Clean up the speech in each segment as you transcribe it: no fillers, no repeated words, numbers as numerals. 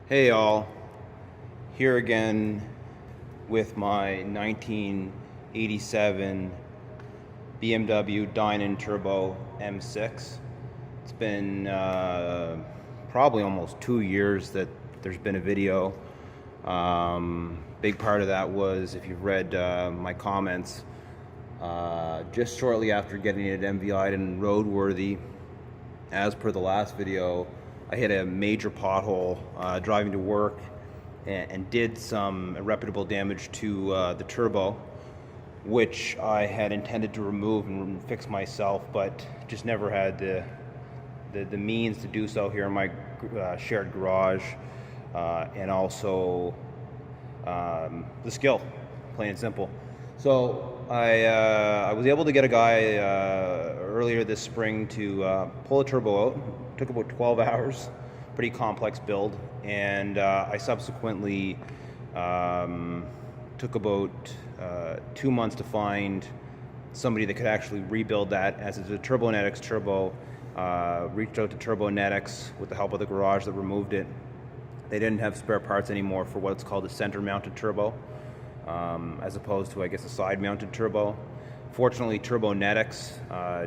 Hey all, here again with my 1987 BMW Dinan Turbo M6. It's been probably almost 2 years that there's been a video. Big part of that was, if you've read my comments, just shortly after getting it MVI'd and roadworthy, as per the last video, I hit a major pothole driving to work and did some irreparable damage to the turbo, which I had intended to remove and fix myself, but just never had the means to do so here in my shared garage, and also the skill, plain and simple. So I was able to get a guy earlier this spring to pull the turbo out. Took about 12 hours, pretty complex build, and I subsequently took about 2 months to find somebody that could actually rebuild that, as it's a Turbonetics turbo. Reached out to Turbonetics with the help of the garage that removed it. They didn't have spare parts anymore for what's called a center-mounted turbo, as opposed to, I guess, a side-mounted turbo. Fortunately, Turbonetics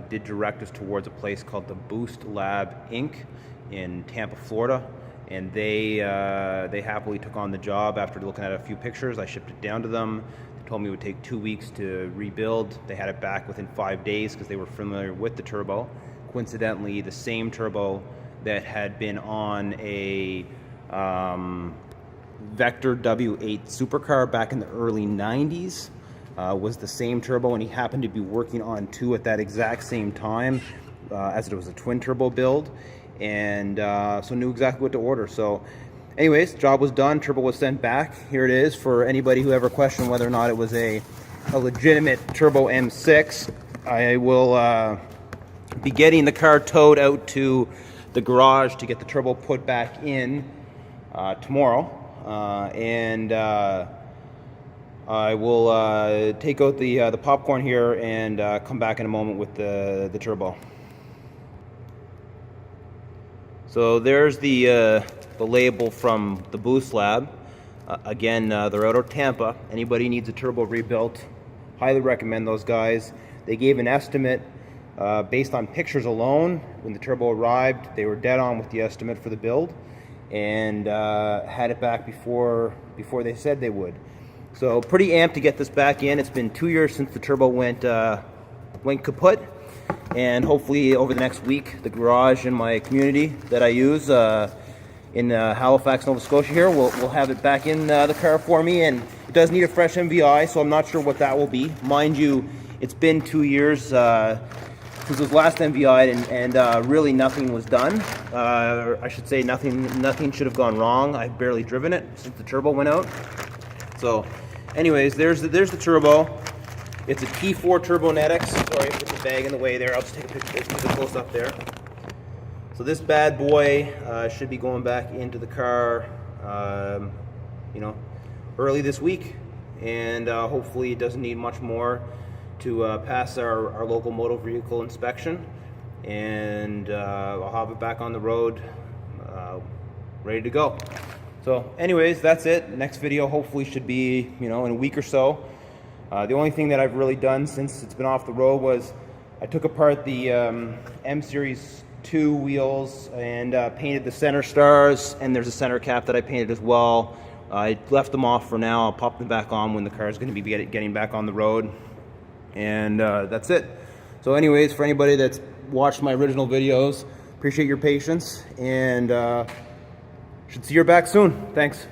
did direct us towards a place called the Boost Lab Inc. in Tampa, Florida, and they happily took on the job after looking at a few pictures. I shipped it down to them. They told me it would take 2 weeks to rebuild. They had it back within 5 days because they were familiar with the turbo. Coincidentally, the same turbo that had been on a Vector W8 supercar back in the early 90s. Was the same turbo, and he happened to be working on two at that exact same time, as it was a twin turbo build, and so knew exactly what to order. So anyways, job was done, turbo was sent back. Here it is for anybody who ever questioned whether or not it was a legitimate turbo M6. I will be getting the car towed out to the garage to get the turbo put back in tomorrow, and I will take out the popcorn here and come back in a moment with the turbo. So there's the label from the Boost Lab. Again, they're out of Tampa. Anybody needs a turbo rebuilt, highly recommend those guys. They gave an estimate based on pictures alone. When the turbo arrived, they were dead on with the estimate for the build, and had it back before they said they would. So pretty amped to get this back in. It's been 2 years since the turbo went kaput, and hopefully over the next week, the garage in my community that I use in Halifax, Nova Scotia here will have it back in the car for me. And it does need a fresh MVI, so I'm not sure what that will be. Mind you, it's been 2 years since it was last MVI'd, and really nothing was done. I should say nothing should have gone wrong. I've barely driven it since the turbo went out. So anyways, there's the turbo. It's a T4 Turbonetics. Sorry, I put the bag in the way there. I'll just take a picture. Let's get close up there. So this bad boy should be going back into the car, early this week, and hopefully it doesn't need much more to pass our local motor vehicle inspection, and I'll have it back on the road, ready to go. So anyways, that's it. Next video hopefully should be, in a week or so. The only thing that I've really done since it's been off the road was I took apart the M Series 2 wheels and painted the center stars, and there's a center cap that I painted as well. I left them off for now. I'll pop them back on when the car is going to be getting back on the road, and that's it. So anyways, for anybody that's watched my original videos, appreciate your patience, and should see you back soon. Thanks.